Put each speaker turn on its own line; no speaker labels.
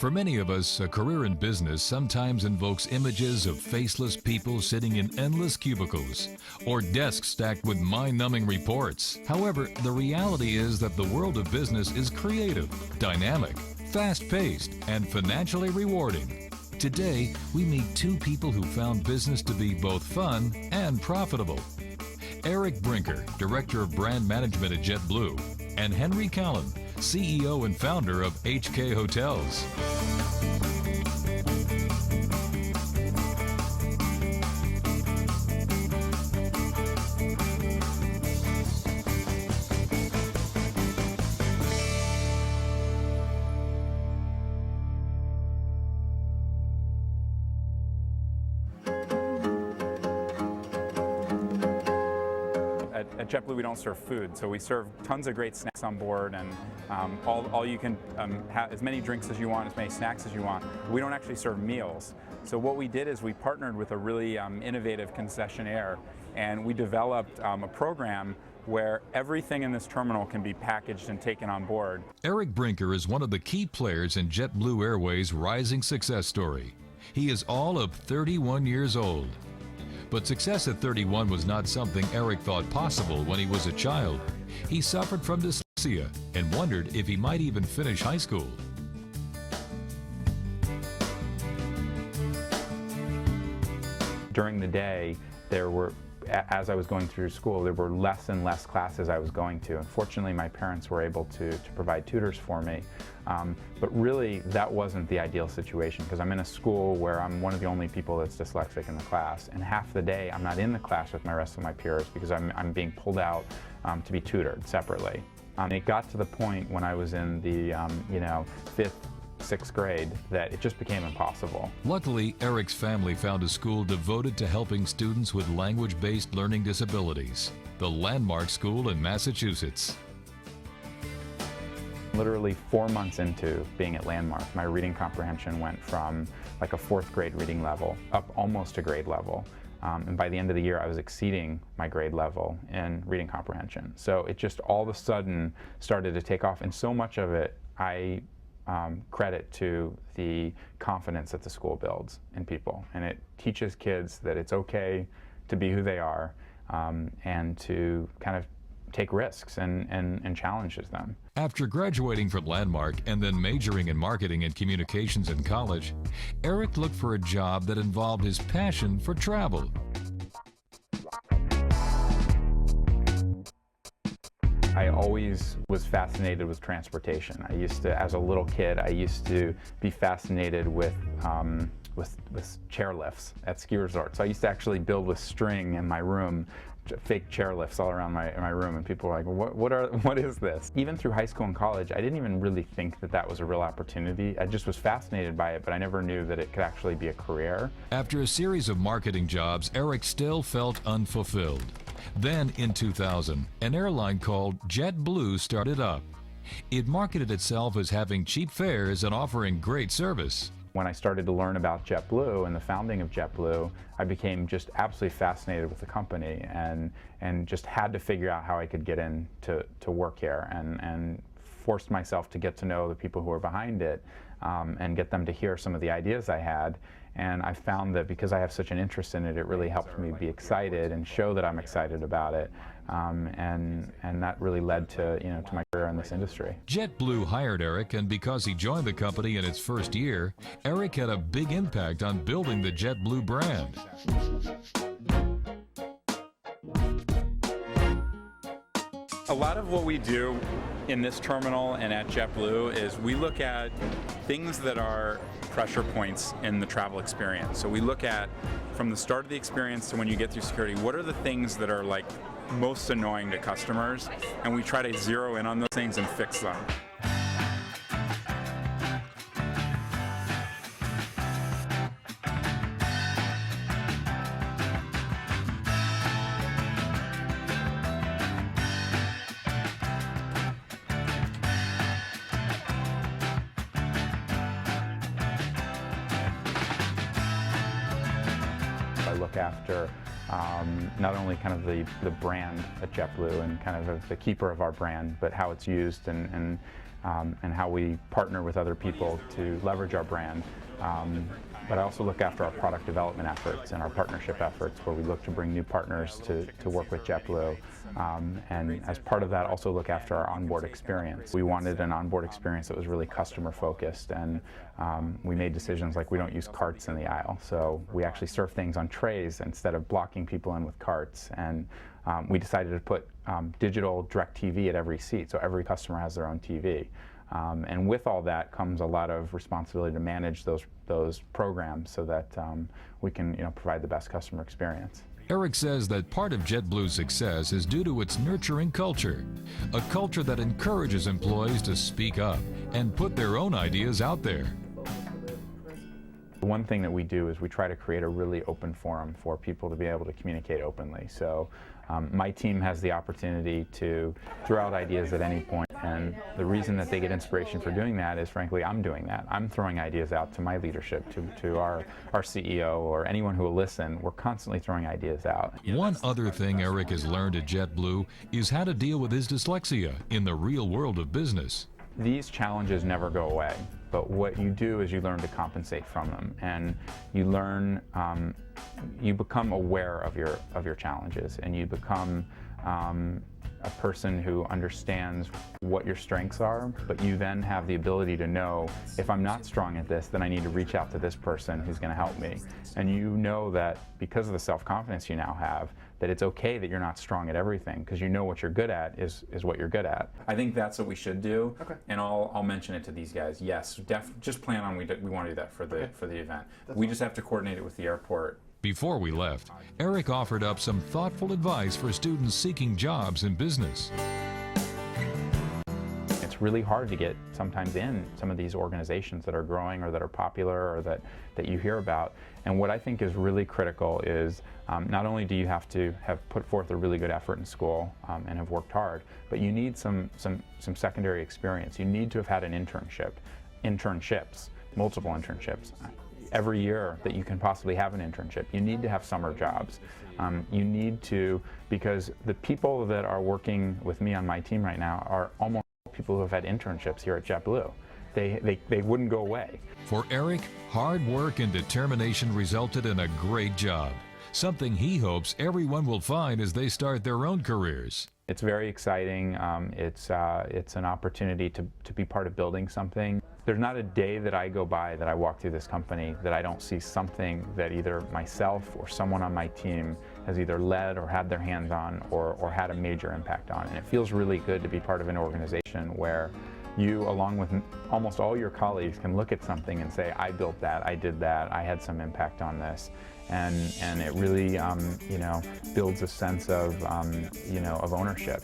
For many of us, a career in business sometimes invokes images of faceless people sitting in endless cubicles or desks stacked with mind-numbing reports. However, the reality is that the world of business is creative, dynamic, fast-paced, and financially rewarding. Today, we meet two people who found business to be both fun and profitable. Eric Brinker, Director of Brand Management at JetBlue, and Henry Callan, CEO and founder of HK Hotels.
At JetBlue, we don't serve food, so we serve tons of great snacks on board, and all you can have as many drinks as you want, as many snacks as you want. We don't actually serve meals. So what we did is we partnered with a really innovative concessionaire, and we developed a program where everything in this terminal can be packaged and taken on board.
Eric Brinker is one of the key players in JetBlue Airways' rising success story. He is all of 31 years old. But success at 31 was not something Eric thought possible when he was a child. He suffered from dyslexia and wondered if he might even finish high school.
During the day, as I was going through school, there were less and less classes I was going to. Unfortunately, my parents were able to provide tutors for me. But really, that wasn't the ideal situation, because I'm in a school where I'm one of the only people that's dyslexic in the class, and half the day I'm not in the class with the rest of my peers because I'm being pulled out to be tutored separately. It got to the point when I was in the fifth, sixth grade that it just became impossible.
Luckily, Eric's family found a school devoted to helping students with language-based learning disabilities, the Landmark School in Massachusetts.
Literally 4 months into being at Landmark, my reading comprehension went from like a fourth grade reading level up almost to grade level. And by the end of the year, I was exceeding my grade level in reading comprehension. So it just all of a sudden started to take off, and so much of it I credit to the confidence that the school builds in people. And it teaches kids that it's okay to be who they are, and to kind of take risks and challenges them.
After graduating from Landmark and then majoring in marketing and communications in college, Eric looked for a job that involved his passion for travel.
I always was fascinated with transportation. I used to, as a little kid, I used to be fascinated with chairlifts at ski resorts. So I used to actually build with string in my room, fake chairlifts all around my room, and people were like, what is this? Even through high school and college, I didn't even really think that was a real opportunity. I just was fascinated by it, but I never knew that it could actually be a career.
After a series of marketing jobs, Eric still felt unfulfilled. Then, in 2000, an airline called JetBlue started up. It marketed itself as having cheap fares and offering great service.
When I started to learn about JetBlue and the founding of JetBlue, I became just absolutely fascinated with the company, and just had to figure out how I could get in to work here, and forced myself to get to know the people who were behind it, and get them to hear some of the ideas I had. And I found that because I have such an interest in it, it really helped me be excited and show that I'm excited about it. And that really led to my career in this industry.
JetBlue hired Eric, and because he joined the company in its first year, Eric had a big impact on building the JetBlue brand.
A lot of what we do in this terminal and at JetBlue is we look at things that are pressure points in the travel experience. So we look at, from the start of the experience to when you get through security, what are the things that are like most annoying to customers, and we try to zero in on those things and fix them. I look after not only kind of the brand at JetBlue and kind of the keeper of our brand, but how it's used and and how we partner with other people to leverage our brand. But I also look after our product development efforts and our partnership efforts, where we look to bring new partners to work with JetBlue. And as part of that, also look after our onboard experience. We wanted an onboard experience that was really customer focused, and we made decisions like we don't use carts in the aisle. So we actually serve things on trays instead of blocking people in with carts. And we decided to put digital direct TV at every seat, so every customer has their own TV. And with all that comes a lot of responsibility to manage those programs so that we can provide the best customer experience.
Eric says that part of JetBlue's success is due to its nurturing culture, a culture that encourages employees to speak up and put their own ideas out there.
One thing that we do is we try to create a really open forum for people to be able to communicate openly. So my team has the opportunity to throw out ideas at any point, and the reason that they get inspiration for doing that is, frankly, I'm doing that. I'm throwing ideas out to my leadership, to our CEO, or anyone who will listen. We're constantly throwing ideas out.
One other thing Eric has learned at JetBlue is how to deal with his dyslexia in the real world of business.
These challenges never go away, but what you do is you learn to compensate from them, and you learn, you become aware of your challenges, and you become a person who understands what your strengths are, but you then have the ability to know, if I'm not strong at this, then I need to reach out to this person who's going to help me. And you know that because of the self-confidence you now have, that it's okay that you're not strong at everything, because you know what you're good at is what you're good at. I think that's what we should do. Okay. And I'll mention it to these guys. Yes, just plan on we want to do that for the event. We just have to coordinate it with the airport.
Before we left, Eric offered up some thoughtful advice for students seeking jobs in business.
It's really hard to get sometimes in some of these organizations that are growing or that are popular or that you hear about. And what I think is really critical is not only do you have to have put forth a really good effort in school and have worked hard, but you need some secondary experience. You need to have had an internships, multiple internships. Every year that you can possibly have an internship. You need to have summer jobs. You need to, because the people that are working with me on my team right now are almost people who have had internships here at JetBlue. They wouldn't go away.
For Eric, hard work and determination resulted in a great job, something he hopes everyone will find as they start their own careers.
It's very exciting. It's an opportunity to be part of building something. There's not a day that I go by that I walk through this company that I don't see something that either myself or someone on my team has either led or had their hands on or had a major impact on. And it feels really good to be part of an organization where you, along with almost all your colleagues, can look at something and say, I built that, I did that, I had some impact on this. And it really, builds a sense of, of ownership.